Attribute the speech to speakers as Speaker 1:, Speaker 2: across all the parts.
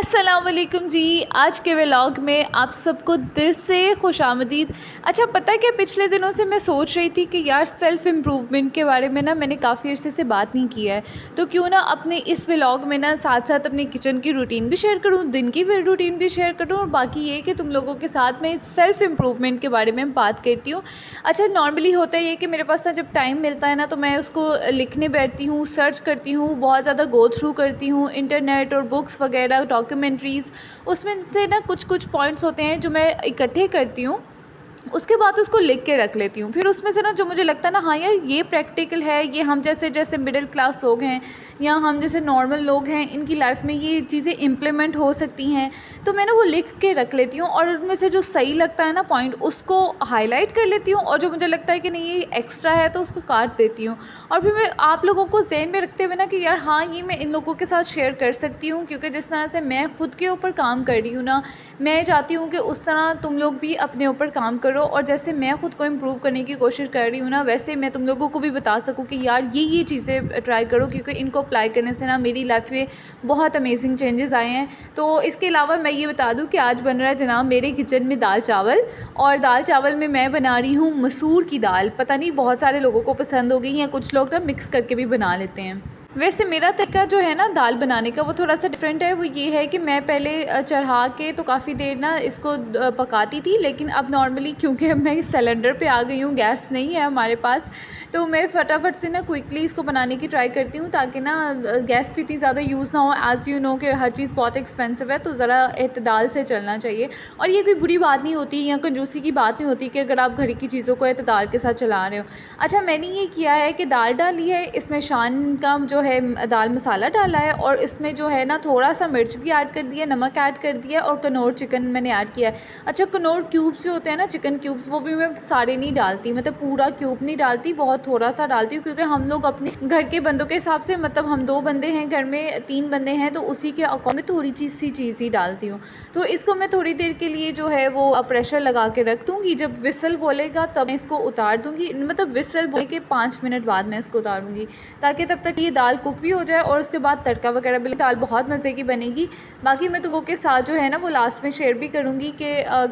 Speaker 1: अस्सलाम वालेकुम जी। आज के व्लॉग में आप सबको दिल से खुशामदीद। अच्छा, पता है क्या, पिछले दिनों से मैं सोच रही थी कि यार सेल्फ़ इम्प्रूवमेंट के बारे में ना मैंने काफ़ी अरसे से बात नहीं किया है, तो क्यों ना अपने इस व्लॉग में ना साथ साथ अपनी किचन की रूटीन भी शेयर करूँ, दिन की भी रूटीन भी शेयर करूँ, और बाकी ये कि तुम लोगों के साथ में सेल्फ़ इम्प्रूवमेंट के बारे में बात करती हूँ। अच्छा, नॉर्मली होता है ये कि मेरे पास ना जब टाइम मिलता है ना तो मैं उसको लिखने बैठती हूँ, सर्च करती हूँ, बहुत ज़्यादा गो थ्रू करती हूँ इंटरनेट और बुक्स वगैरह, डॉक्यूमेंट्रीज़। उसमें से ना कुछ कुछ पॉइंट्स होते हैं जो मैं इकट्ठे करती हूँ, उसके बाद उसको लिख के रख लेती हूँ। फिर उसमें से ना जो मुझे लगता है ना, हाँ यार ये प्रैक्टिकल है, ये हम जैसे मिडिल क्लास लोग हैं या हम जैसे नॉर्मल लोग हैं, इनकी लाइफ में ये चीज़ें इम्प्लीमेंट हो सकती हैं, तो मैं ना वो लिख के रख लेती हूँ। और उनमें से जो सही लगता है ना पॉइंट, उसको हाईलाइट कर लेती हूँ, और जो मुझे लगता है कि नहीं ये एक्स्ट्रा है तो उसको काट देती हूँ। और फिर मैं आप लोगों को ज़हन में रखते हुए ना कि यार हाँ ये मैं इन लोगों के साथ शेयर कर सकती हूँ, क्योंकि जिस तरह से मैं खुद के ऊपर काम कर रही हूँ ना, मैं चाहती हूँ कि उस तरह तुम लोग भी अपने ऊपर काम करो, और जैसे मैं खुद को इम्प्रूव करने की कोशिश कर रही हूँ ना, वैसे मैं तुम लोगों को भी बता सकूँ कि यार ये चीज़ें ट्राई करो, क्योंकि इनको अप्लाई करने से ना मेरी लाइफ में बहुत अमेजिंग चेंजेस आए हैं। तो इसके अलावा मैं ये बता दूँ कि आज बन रहा है जनाब मेरे किचन में दाल चावल, और दाल चावल में मैं बना रही हूँ मसूर की दाल। पता नहीं बहुत सारे लोगों को पसंद हो गई हैं, कुछ लोग ना मिक्स करके भी बना लेते हैं। वैसे मेरा तरीका जो है ना दाल बनाने का वो थोड़ा सा डिफरेंट है। वो ये है कि मैं पहले चढ़ा के तो काफ़ी देर ना इसको पकाती थी, लेकिन अब नॉर्मली क्योंकि मैं सिलेंडर पे आ गई हूँ, गैस नहीं है हमारे पास, तो मैं फटाफट से ना क्विकली इसको बनाने की ट्राई करती हूँ, ताकि ना गैस भी इतनी ज़्यादा यूज़ ना हो। एज़ यू नो कि हर चीज़ बहुत एक्सपेंसिव है, तो ज़रा एतदाल से चलना चाहिए। और ये कोई बुरी बात नहीं होती या कंजूसी की बात नहीं होती कि अगर आप घर की चीज़ों को एतदाल के साथ चला रहे हो। अच्छा, मैंने ये किया है कि दाल डाली है, इसमें शान का जो है दाल मसाला डाला है, और इसमें जो है ना थोड़ा सा मिर्च भी ऐड कर दिया, नमक ऐड कर दिया, और कनौर चिकन मैंने ऐड किया है। अच्छा, कनौर क्यूब्स जो होते हैं ना, चिकन क्यूब्स, वो भी मैं सारे नहीं डालती, मतलब पूरा क्यूब नहीं डालती, बहुत थोड़ा सा डालती हूँ, क्योंकि हम लोग अपने घर के बंदों के हिसाब से, मतलब हम 2 बंदे हैं घर में, 3 बंदे हैं, तो उसी के अकॉर्डिंग में थोड़ी सी चीज़ ही डालती हूँ। तो इसको मैं थोड़ी देर के लिए जो है वो प्रेशर लगा के रख दूँगी। जब विसल बोलेगा तब मैं इसको उतार दूँगी, मतलब विसल बोले के 5 मिनट बाद मैं इसको उतारूँगी, ताकि तब तक ये दाल कुक भी हो जाए, और उसके बाद तड़का वगैरह भी। दाल बहुत मज़े की बनेगी। बाकी मैं तुमों के साथ जो है ना वो लास्ट में शेयर भी करूँगी कि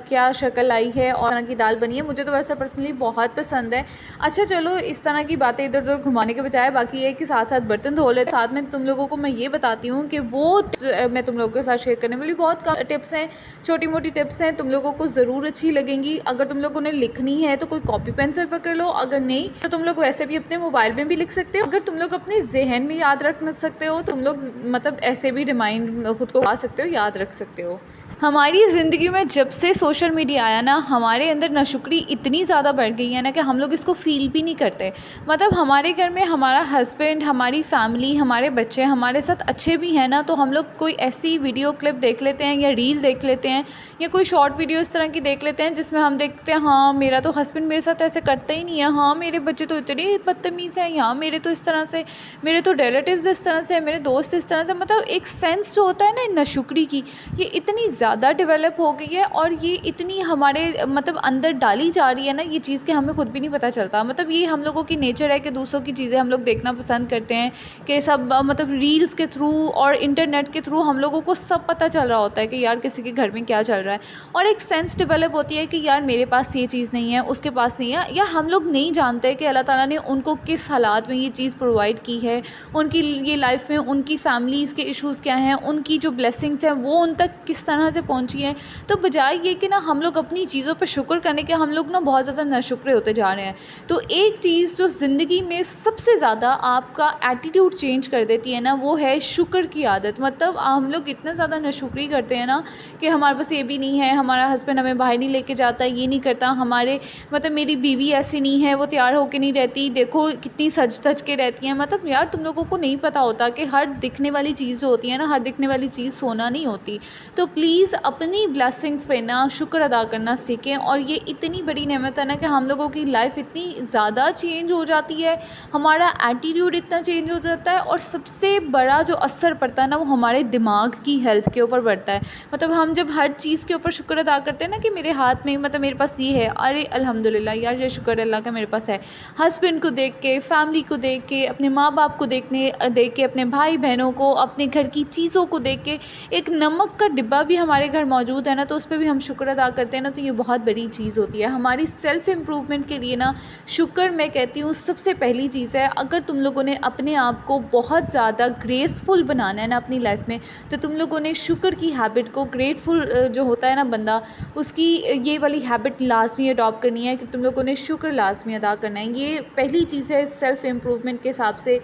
Speaker 1: क्या शक्ल आई है और तरह की दाल बनी है। मुझे तो वैसे पर्सनली बहुत पसंद है। अच्छा चलो, इस तरह की बातें इधर उधर घुमाने के बजाय बाकी ये कि साथ साथ बर्तन धो ले। साथ में तुम लोगों को मैं ये बताती हूँ कि वो मैं तुम लोगों के साथ शेयर करने वाली बहुत कम टिप्स हैं, छोटी मोटी टिप्स हैं, तुम लोगों को ज़रूर अच्छी लगेंगी। अगर तुम लोगों ने लिखनी है तो कोई कॉपी पेंसिल पकड़ लो, अगर नहीं तो तुम लोग वैसे भी अपने मोबाइल में भी लिख सकते हो। अगर तुम लोग अपने जहन में याद रख न सकते हो, तुम लोग मतलब ऐसे भी रिमाइंड खुद को आ सकते हो, याद रख सकते हो। हमारी ज़िंदगी में जब से सोशल मीडिया आया ना, हमारे अंदर नाशुक्री इतनी ज़्यादा बढ़ गई है ना कि हम लोग इसको फ़ील भी नहीं करते। मतलब हमारे घर में हमारा हस्बैंड, हमारी फैमिली, हमारे बच्चे हमारे साथ अच्छे भी हैं ना, तो हम लोग कोई ऐसी वीडियो क्लिप देख लेते हैं या रील देख लेते हैं या कोई शॉर्ट वीडियो इस तरह की देख लेते हैं, जिसमें हम देखते हैं हाँ मेरा तो हस्बैंड मेरे साथ ऐसे करता ही नहीं है, हाँ मेरे बच्चे तो इतने बदतमीज़ हैं, यहाँ मेरे तो इस तरह से, मेरे तो रिलेटिव्स इस तरह से, मेरे दोस्त इस तरह से। मतलब एक सेंस जो होता है ना नाशुक्री की, ये इतनी ज़्यादा डेवलप हो गई है, और ये इतनी हमारे मतलब अंदर डाली जा रही है ना ये चीज़, कि हमें खुद भी नहीं पता चलता। मतलब ये हम लोगों की नेचर है कि दूसरों की चीज़ें हम लोग देखना पसंद करते हैं, कि सब मतलब रील्स के थ्रू और इंटरनेट के थ्रू हम लोगों को सब पता चल रहा होता है कि यार किसी के घर में क्या चल रहा है, और एक सेंस डेवलप होती है कि यार मेरे पास ये चीज़ नहीं है, उसके पास नहीं है। यार हम लोग नहीं जानते कि अल्लाह ताला ने उनको किस हालात में ये चीज़ प्रोवाइड की है, उनकी ये लाइफ में उनकी फैमिलीज़ के इश्यूज़ क्या हैं, उनकी जो ब्लेसिंग्स हैं वो उन तक किस तरह से पहुँची है। तो बजाय ये कि ना हम लोग अपनी चीज़ों पर शुक्र करने के, हम लोग ना बहुत ज़्यादा नाशुक्रे होते जा रहे हैं। तो एक चीज़ जो ज़िंदगी में सबसे ज़्यादा आपका एटीट्यूड चेंज कर देती है ना, वो है शुक्र की आदत। मतलब हम लोग इतना ज़्यादा नाशुक्री करते हैं ना कि हमारे पास ये भी नहीं है, हमारा हस्बैंड हमें बाहर नहीं लेके जाता, ये नहीं करता, हमारे मतलब मेरी बीवी ऐसी नहीं है, वो तैयार होके नहीं रहती, देखो कितनी सज धज के रहती है। मतलब यार तुम लोगों को नहीं पता होता कि हर दिखने वाली चीज़ जो होती है ना, हर दिखने वाली चीज़ सोना नहीं होती। तो प्लीज़ प्लीज़ अपनी ब्लेसिंग्स पे ना शुक्र अदा करना सीखें। और ये इतनी बड़ी नेमत है ना कि हम लोगों की लाइफ इतनी ज़्यादा चेंज हो जाती है, हमारा एटीट्यूड इतना चेंज हो जाता है, और सबसे बड़ा जो असर पड़ता है ना वो हमारे दिमाग की हेल्थ के ऊपर पड़ता है। मतलब हम जब हर चीज़ के ऊपर शुक्र अदा करते हैं ना कि मेरे हाथ में, मतलब मेरे पास ये है, अरे अल्हम्दुलिल्लाह यार, ये शुक्र अल्लाह का मेरे पास है। हस्बैंड को देख के, फैमिली को देख के, अपने माँ बाप को देख के, अपने भाई बहनों को, अपने घर की चीज़ों को देख के, एक नमक का डिब्बा भी हमारे घर मौजूद है ना, तो उस पर भी हम शुक्र अदा करते हैं ना, तो ये बहुत बड़ी चीज़ होती है हमारी सेल्फ़ इम्प्रूवमेंट के लिए ना। शुक्र मैं कहती हूँ सबसे पहली चीज़ है। अगर तुम लोगों ने अपने आप को बहुत ज़्यादा ग्रेसफुल बनाना है ना अपनी लाइफ में, तो तुम लोगों ने शुक्र की हैबिट को, ग्रेटफुल जो होता है ना बंदा, उसकी ये वाली हैबिट लाजमी अडॉप्ट करनी है कि तुम लोगों ने शुक्र लाजमी अदा करना है। ये पहली चीज़ है सेल्फ़ इम्प्रूवमेंट के हिसाब से।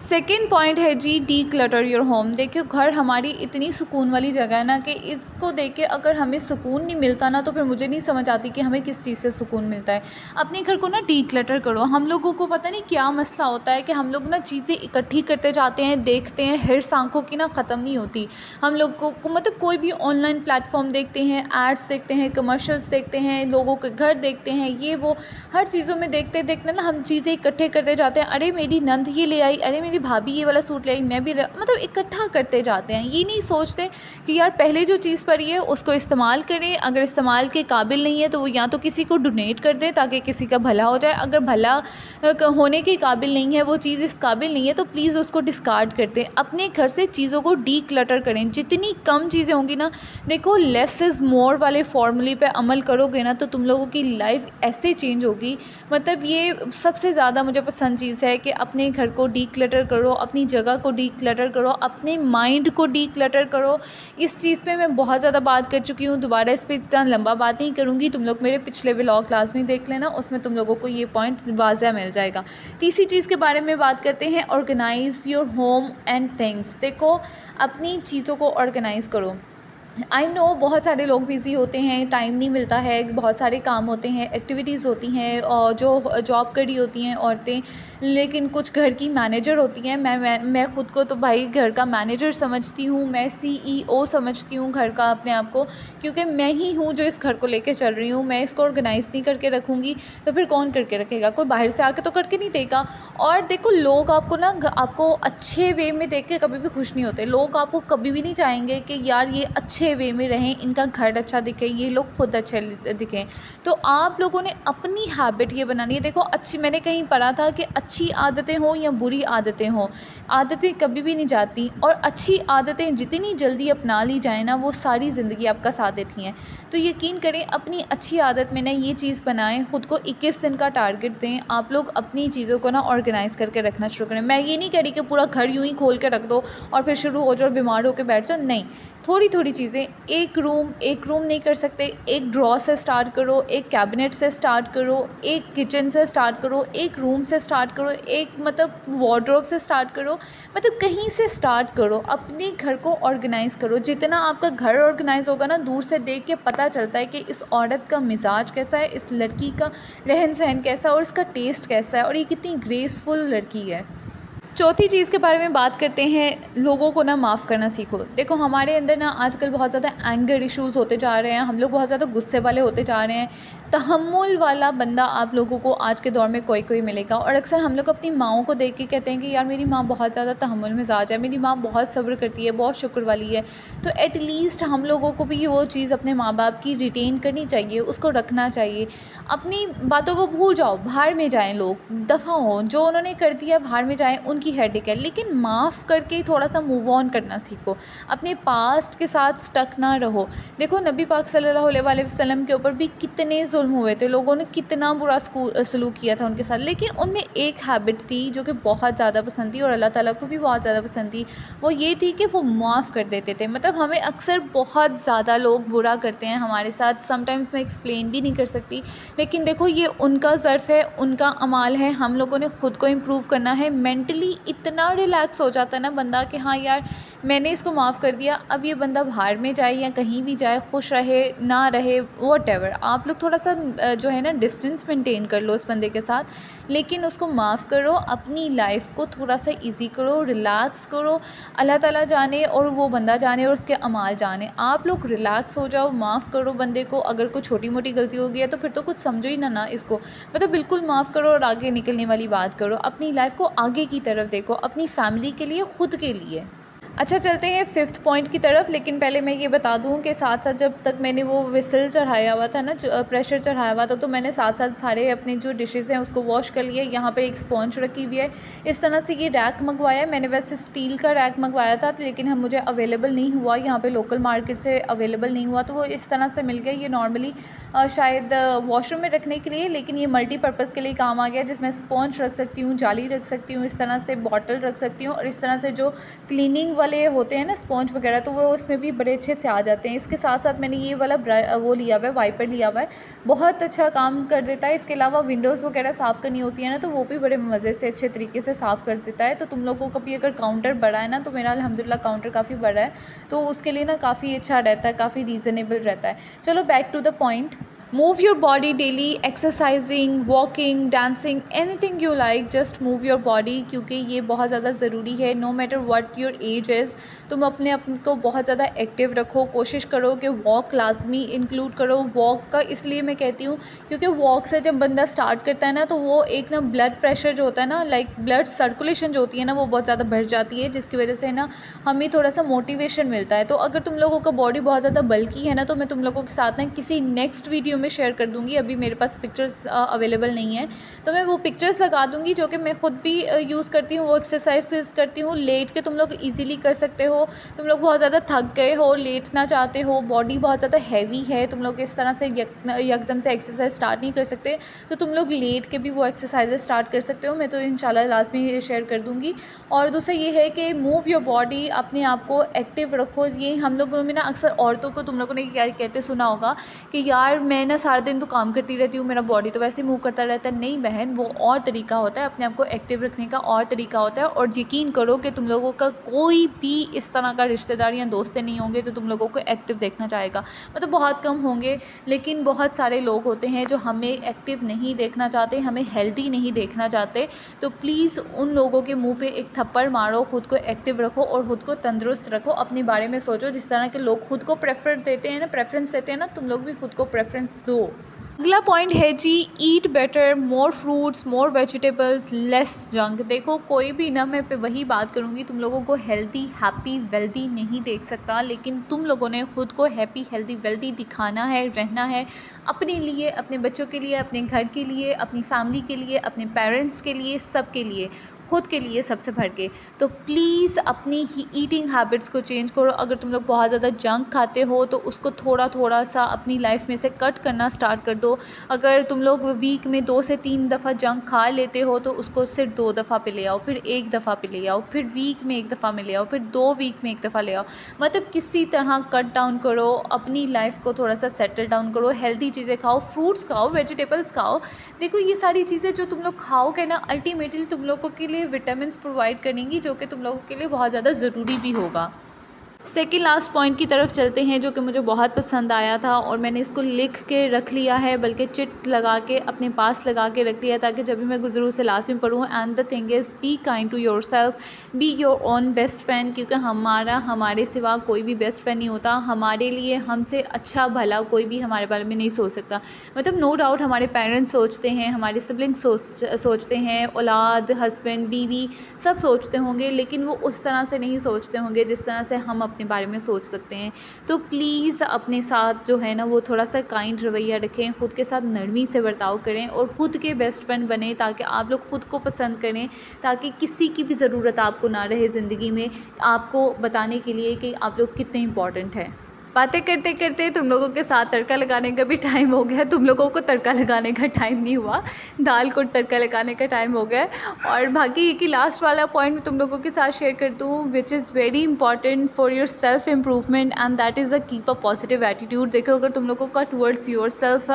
Speaker 1: सेकेंड पॉइंट है जी, डी क्लटर योर होम। देखिए घर हमारी इतनी सुकून वाली जगह है ना कि इसको देख के अगर हमें सुकून नहीं मिलता ना, तो फिर मुझे नहीं समझ आती कि हमें किस चीज़ से सुकून मिलता है। अपने घर को ना डी क्लटर करो। हम लोगों को पता नहीं क्या मसला होता है कि हम लोग ना चीज़ें इकट्ठी करते जाते हैं, देखते हैं, हिर्स आँखों की ना ख़त्म नहीं होती। हम लोगों को मतलब कोई भी ऑनलाइन प्लेटफॉर्म देखते हैं, एड्स देखते हैं, कमर्शियल्स देखते हैं, लोगों के घर देखते हैं, ये वो हर चीज़ों में देखते देखते ना हम चीज़ें इकट्ठे करते जाते हैं। अरे मेरी नंद ये ले आई, अरे मेरी भाभी ये वाला सूट ले आई, मैं भी मतलब इकट्ठा करते जाते हैं। ये नहीं सोचते कि यार पहले जो चीज़ पड़ी है उसको इस्तेमाल करें, अगर इस्तेमाल के काबिल नहीं है तो वो या तो किसी को डोनेट कर दें ताकि किसी का भला हो जाए, अगर भला होने के काबिल नहीं है, वो चीज़ इस काबिल नहीं है, तो प्लीज़ उसको डिस्कार्ड कर दें। अपने घर से चीज़ों को डी क्लटर करें। जितनी कम चीज़ें होंगी ना, देखो लेस इज़ मोर वाले फॉर्मूले पे अमल करोगे ना, तो तुम लोगों की लाइफ ऐसे चेंज होगी। मतलब ये सबसे ज़्यादा मुझे पसंद चीज़ है कि अपने घर को डी क्लटर करो, अपनी जगह को डी क्लटर करो, अपने माइंड को डी क्लटर करो। इस चीज़ पे मैं बहुत ज़्यादा बात कर चुकी हूँ, दोबारा इस पे इतना लंबा बात नहीं करूँगी। तुम लोग मेरे पिछले व्लॉग क्लास में देख लेना, उसमें तुम लोगों को ये पॉइंट वाज़ह मिल जाएगा। तीसरी चीज़ के बारे में बात करते हैं, organise your home and things. देखो अपनी चीज़ों को ऑर्गेनाइज़ करो। आई नो बहुत सारे लोग बिज़ी होते हैं, टाइम नहीं मिलता है, बहुत सारे काम होते हैं, एक्टिविटीज़ होती हैं, और जो जॉब करी होती हैं औरतें, लेकिन कुछ घर की मैनेजर होती हैं। मैं ख़ुद को तो भाई घर का मैनेजर समझती हूँ, मैं सीईओ समझती हूँ घर का अपने आप को, क्योंकि मैं ही हूँ जो इस घर को लेके चल रही हूँ। मैं इसको ऑर्गेनाइज़ नहीं करके रखूँगी तो फिर कौन करके रखेगा? कोई बाहर से आके तो करके नहीं देगा। और देखो लोग आपको ना आपको अच्छे वे में देख के कभी भी खुश नहीं होते। लोग आपको कभी भी नहीं चाहेंगे कि यार ये अच्छे वे में रहें, इनका घर अच्छा दिखे, ये लोग खुद अच्छे दिखें। तो आप लोगों ने अपनी हैबिट ये बनानी है। देखो अच्छी, मैंने कहीं पढ़ा था कि अच्छी आदतें हों या बुरी आदतें हों, आदतें कभी भी नहीं जाती, और अच्छी आदतें जितनी जल्दी अपना ली जाए ना, वो सारी ज़िंदगी आपका साथ देती हैं। तो यकीन करें अपनी अच्छी आदत में ना ये चीज़ बनाएं, ख़ुद को 21 दिन का टारगेट दें। आप लोग अपनी चीज़ों को ना ऑर्गेनाइज़ करके रखना शुरू करें। मैं ये नहीं कह रही कि पूरा घर यूँ ही खोल के रख दो और फिर शुरू हो जाओ, बीमार होकर बैठ जाओ, नहीं। थोड़ी थोड़ी चीज़ें, एक रूम नहीं कर सकते, एक ड्रॉ से स्टार्ट करो, एक कैबिनेट से स्टार्ट करो, एक किचन से स्टार्ट करो, एक रूम से स्टार्ट करो, एक मतलब वार्डरोब से स्टार्ट करो, मतलब कहीं से स्टार्ट करो। अपने घर को ऑर्गेनाइज़ करो। जितना आपका घर ऑर्गेनाइज़ होगा ना, दूर से देख के पता चलता है कि इस औरत का मिजाज कैसा है, इस लड़की का रहन सहन कैसा है, और इसका टेस्ट कैसा है, और ये कितनी ग्रेसफुल लड़की है। चौथी चीज़ के बारे में बात करते हैं, लोगों को ना माफ़ करना सीखो। देखो हमारे अंदर ना आजकल बहुत ज़्यादा एंगर इश्यूज़ होते जा रहे हैं, हम लोग बहुत ज़्यादा गुस्से वाले होते जा रहे हैं। तहम्मुल वाला बंदा आप लोगों को आज के दौर में कोई मिलेगा। और अक्सर हम लोग अपनी माँओं को देख के कहते हैं कि यार मेरी माँ बहुत ज़्यादा तहम्मुल मिजाज है, मेरी माँ बहुत सब्र करती है, बहुत शुक्र वाली है। तो एटलीस्ट हम लोगों को भी वो चीज़ अपने माँ बाप की रिटेन करनी चाहिए, उसको रखना चाहिए। अपनी बातों को भूल जाओ, बाहर में जाएँ लोग, दफ़ा हो, जो उन्होंने कर दिया बाहर में जाएँ, उनकी हेडेक है, लेकिन माफ़ करके थोड़ा सा मूव ऑन करना सीखो। अपने पास्ट के साथ स्टक ना रहो। देखो नबी पाक सल्लल्लाहु अलैहि वसल्लम के ऊपर भी कितने जुल्म हुए थे, लोगों ने कितना बुरा सलूक किया था उनके साथ, लेकिन उनमें एक हैबिट थी जो कि बहुत ज़्यादा पसंद थी और अल्लाह ताला को भी बहुत ज़्यादा पसंद थी। वो ये थी कि वो माफ़ कर देते थे। मतलब हमें अक्सर बहुत ज़्यादा लोग बुरा करते हैं हमारे साथ, समटाइम्स मैं एक्सप्लेन भी नहीं कर सकती, लेकिन देखो ये उनका ज़र्फ़ है, उनका अमाल है। हम लोगों ने ख़ुद को इम्प्रूव करना है, मेंटली मेंटली इतना रिलैक्स हो जाता है ना बंदा कि हाँ यार मैंने इसको माफ़ कर दिया, अब ये बंदा बाहर में जाए या कहीं भी जाए, खुश रहे ना रहे, व्हाटएवर। आप लोग थोड़ा सा जो है ना डिस्टेंस मेंटेन कर लो उस बंदे के साथ, लेकिन उसको माफ़ करो, अपनी लाइफ को थोड़ा सा ईजी करो, रिलैक्स करो। अल्लाह ताला जाने और वो बंदा जाने और उसके अमाल जाने। आप लोग रिलैक्स हो जाओ, माफ़ करो बंदे को। अगर कोई छोटी मोटी गलती हो गई है तो फिर तो कुछ समझो ही ना इसको, मतलब बिल्कुल माफ़ करो और आगे निकलने वाली बात करो। अपनी लाइफ को आगे की तरफ देखो, अपनी फैमिली के लिए, ख़ुद के लिए। अच्छा चलते हैं 5th पॉइंट की तरफ, लेकिन पहले मैं ये बता दूं कि साथ साथ जब तक मैंने वो विसल चढ़ाया हुआ था ना, प्रेशर चढ़ाया हुआ था, तो मैंने साथ साथ सारे अपने जो डिशेज़ हैं उसको वॉश कर लिया। यहाँ पे एक स्पॉन्ज रखी हुई है। इस तरह से ये रैक मंगवाया है मैंने, वैसे स्टील का रैक मंगवाया था लेकिन हम मुझे अवेलेबल नहीं हुआ, यहाँ पर लोकल मार्केट से अवेलेबल नहीं हुआ, तो वो इस तरह से मिल गया। ये नॉर्मली शायद वॉशरूम में रखने के लिए, लेकिन ये मल्टीपर्पज़ के लिए काम आ गया, जिसमें स्पॉन्ज रख सकती हूँ, जाली रख सकती हूँ, इस तरह से बॉटल रख सकती हूँ, और इस तरह से जो क्लीनिंग वाले होते हैं ना स्पॉन्ज वगैरह, तो वो उसमें भी बड़े अच्छे से आ जाते हैं। इसके साथ साथ मैंने ये वाला वो लिया हुआ है, वाइपर लिया हुआ है, बहुत अच्छा काम कर देता है। इसके अलावा विंडोज़ वगैरह साफ़ करनी होती है ना, तो वो भी बड़े मज़े से अच्छे तरीके से साफ़ कर देता है। तो तुम लोगों को भी अगर काउंटर बड़ा है ना, तो मेरा अल्हम्दुलिल्लाह काउंटर काफ़ी बड़ा है, तो उसके लिए ना काफ़ी अच्छा रहता है, काफ़ी रीज़नेबल रहता है। चलो back to the point. Move your body daily, exercising, walking, dancing, anything you like, just move your body, क्योंकि ये बहुत ज़्यादा ज़रूरी है। no matter what your age is, तुम अपने को बहुत ज़्यादा एक्टिव रखो। कोशिश करो कि वॉक लाजमी इंक्लूड करो। वॉक का इसलिए मैं कहती हूँ क्योंकि वॉक से जब बंदा स्टार्ट करता है ना, तो वो एक ना ब्लड प्रेशर जो होता है ना, लाइक ब्लड सर्कुलेशन जो होती है ना, वो बहुत ज़्यादा बढ़ जाती है, जिसकी वजह से ना हमें थोड़ा सा मोटिवेशन मिलता है। तो अगर तुम लोगों का बॉडी बहुत ज़्यादा बल्की है ना, तो मैं तुम लोगों के साथ ना किसी नेक्स्ट वीडियो में शेयर कर दूंगी। अभी मेरे पास पिक्चर्स अवेलेबल नहीं है, तो मैं वो पिक्चर्स लगा दूंगी जो कि मैं खुद भी यूज़ करती हूँ, वो एक्सरसाइजेस करती हूँ। लेट के तुम लोग इजीली कर सकते हो। तुम लोग बहुत ज़्यादा थक गए हो, लेटना चाहते हो, बॉडी बहुत ज़्यादा हैवी है, तुम लोग इस तरह से एकदम से एक्सरसाइज स्टार्ट नहीं कर सकते, तो तुम लोग लेट के भी वो एक्सरसाइजेस स्टार्ट कर सकते हो। मैं तो इंशाल्लाह लाजमी शेयर कर दूँगी। और दूसरा ये है कि मूव योर बॉडी, अपने आप को एक्टिव रखो। ये हम लोगों में ना अक्सर औरतों को, तुम लोगों ने क्या कहते सुना होगा कि यार मैं ना सारा दिन तो काम करती रहती हूँ, मेरा बॉडी तो वैसे मूव करता रहता है। नहीं बहन, वो और तरीका होता है, अपने आप को एक्टिव रखने का और तरीका होता है। और यकीन करो कि तुम लोगों का कोई भी इस तरह का रिश्तेदार या दोस्त नहीं होंगे जो तुम लोगों को एक्टिव देखना चाहेगा। मतलब बहुत कम होंगे, लेकिन बहुत सारे लोग होते हैं जो हमें एक्टिव नहीं देखना चाहते, हमें हेल्दी नहीं देखना चाहते। तो प्लीज़ उन लोगों के मुँह पे एक थप्पड़ मारो, ख़ुद को एक्टिव रखो और ख़ुद को तंदुरुस्त रखो। अपने बारे में सोचो, जिस तरह के लोग ख़ुद को प्रेफरेंस देते हैं ना, तुम लोग भी ख़ुद को प्रेफरेंस दो। अगला पॉइंट है जी, eat better, more fruits, more vegetables, less junk. देखो कोई भी ना, मैं पे वही बात करूँगी, तुम लोगों को हेल्दी, हैप्पी, वेल्दी नहीं देख सकता, लेकिन तुम लोगों ने ख़ुद को हैप्पी, हेल्दी, वेल्दी दिखाना है, रहना है अपने लिए, अपने बच्चों के लिए, अपने घर के लिए, अपनी फैमिली के लिए, अपने पेरेंट्स के लिए, सब के लिए, ख़ुद के लिए सबसे भर के। तो प्लीज़ अपनी ही ईटिंग हैबिट्स को चेंज करो। अगर तुम लोग बहुत ज़्यादा जंक खाते हो तो उसको थोड़ा थोड़ा सा अपनी लाइफ में से कट करना स्टार्ट कर दो। अगर तुम लोग वीक में 2 से 3 दफ़ा जंक खा लेते हो तो उसको सिर्फ 2 दफ़ा पे ले आओ, फिर 1 दफ़ा पे ले आओ, फिर वीक में 1 दफ़ा में ले आओ, फिर 2 वीक में 1 दफ़ा ले आओ। मतलब किसी तरह कट डाउन करो, अपनी लाइफ को थोड़ा सा सेटल डाउन करो। हेल्दी चीज़ें खाओ, फ्रूट्स खाओ, वेजिटेबल्स खाओ। देखो ये सारी चीज़ें जो तुम लोग खाओगे ना, अल्टीमेटली तुम लोगों के लिए विटामिन्स प्रोवाइड करेंगी, जो कि तुम लोगों के लिए बहुत ज़्यादा ज़रूरी भी होगा। सेकेंड लास्ट पॉइंट की तरफ चलते हैं, जो कि मुझे बहुत पसंद आया था और मैंने इसको लिख के रख लिया है, बल्कि चिट लगा के अपने पास लगा के रख लिया ताकि जब भी मैं गुजरूँ उसे लास्ट में पढ़ूँ। And the thing is, be kind to your self, be your own best friend, क्योंकि हमारे सिवा कोई भी बेस्ट फ्रेंड नहीं होता। हमारे लिए हमसे अच्छा भला कोई भी हमारे बारे में नहीं सोच सकता। मतलब नो डाउट हमारे पेरेंट्स सोचते हैं, हमारे सिबलिंग्स सोचते हैं, औलाद, हस्बैंड, बीवी सब सोचते होंगे, लेकिन वो उस तरह से नहीं सोचते होंगे जिस तरह से हम अपने बारे में सोच सकते हैं। तो प्लीज़ अपने साथ जो है ना, वो थोड़ा सा काइंड रवैया रखें, ख़ुद के साथ नरमी से बर्ताव करें और ख़ुद के बेस्ट फ्रेंड बने, ताकि आप लोग ख़ुद को पसंद करें, ताकि किसी की भी ज़रूरत आपको ना रहे ज़िंदगी में आपको बताने के लिए कि आप लोग कितने इम्पॉर्टेंट हैं। बातें करते करते तुम लोगों के साथ तड़का लगाने का भी टाइम हो गया। तुम लोगों को तड़का लगाने का टाइम नहीं हुआ, दाल को तड़का लगाने का टाइम हो गया है। और बाकी एक ही लास्ट वाला पॉइंट मैं तुम लोगों के साथ शेयर कर दूँ, which is very important for your self improvement, and that is a keep a positive attitude. देखो, अगर तुम लोगों का towards your self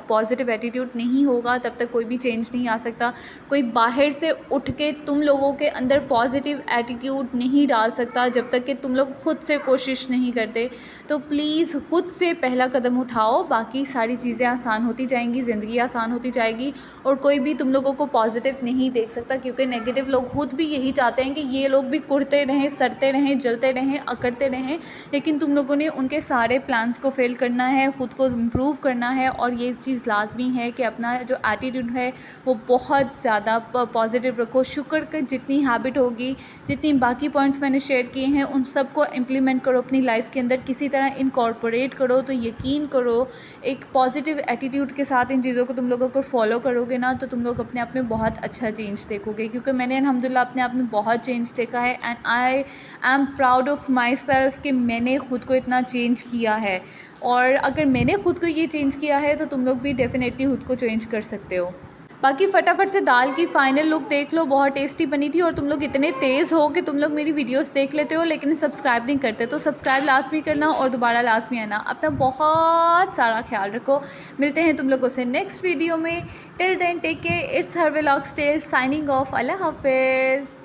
Speaker 1: positive attitude नहीं होगा तब तक कोई भी चेंज नहीं आ सकता। कोई बाहर से उठ के तुम लोगों के अंदर पॉजिटिव एटीट्यूड नहीं डाल सकता जब तक कि तुम लोग खुद से कोशिश नहीं करते। तो प्लीज़ खुद से पहला कदम उठाओ, बाकी सारी चीज़ें आसान होती जाएंगी, ज़िंदगी आसान होती जाएगी। और कोई भी तुम लोगों को पॉजिटिव नहीं देख सकता, क्योंकि नेगेटिव लोग खुद भी यही चाहते हैं कि ये लोग भी कुड़ते रहें, सड़ते रहें, जलते रहें, अकड़ते रहें। लेकिन तुम लोगों ने उनके सारे प्लान्स को फेल करना है, ख़ुद को इम्प्रूव करना है। और ये चीज़ लाजमी है कि अपना जो एटीट्यूड है वो बहुत ज़्यादा पॉजिटिव रखो। शुक्र की जितनी हैबिट होगी, जितनी बाकी पॉइंट्स मैंने शेयर किए हैं, उन सबको इम्प्लीमेंट करो अपनी लाइफ के अंदर, किसी तरह इनकॉर्पोरेट करो। तो यकीन करो, एक पॉजिटिव एटीट्यूड के साथ इन चीज़ों को तुम लोगों को फॉलो करोगे ना, तो तुम लोग अपने आप में बहुत अच्छा चेंज देखोगे। क्योंकि मैंने अल्हम्दुलिल्लाह अपने आप में बहुत चेंज देखा है, and I am proud of my self कि मैंने ख़ुद को इतना चेंज किया है। और अगर मैंने ख़ुद को ये चेंज किया है तो तुम लोग भी डेफ़िनेटली ख़ुद को चेंज कर सकते हो। बाकी फटाफट से दाल की फ़ाइनल लुक देख लो, बहुत टेस्टी बनी थी। और तुम लोग इतने तेज़ हो कि तुम लोग मेरी वीडियोस देख लेते हो लेकिन सब्सक्राइब नहीं करते, तो सब्सक्राइब लाजमी करना और दोबारा लाजमी आना। अपना बहुत सारा ख्याल रखो। मिलते हैं तुम लोगों से नेक्स्ट वीडियो में। Till then take care. It's her vlogs tell signing off. अल्लाह हाफिज़।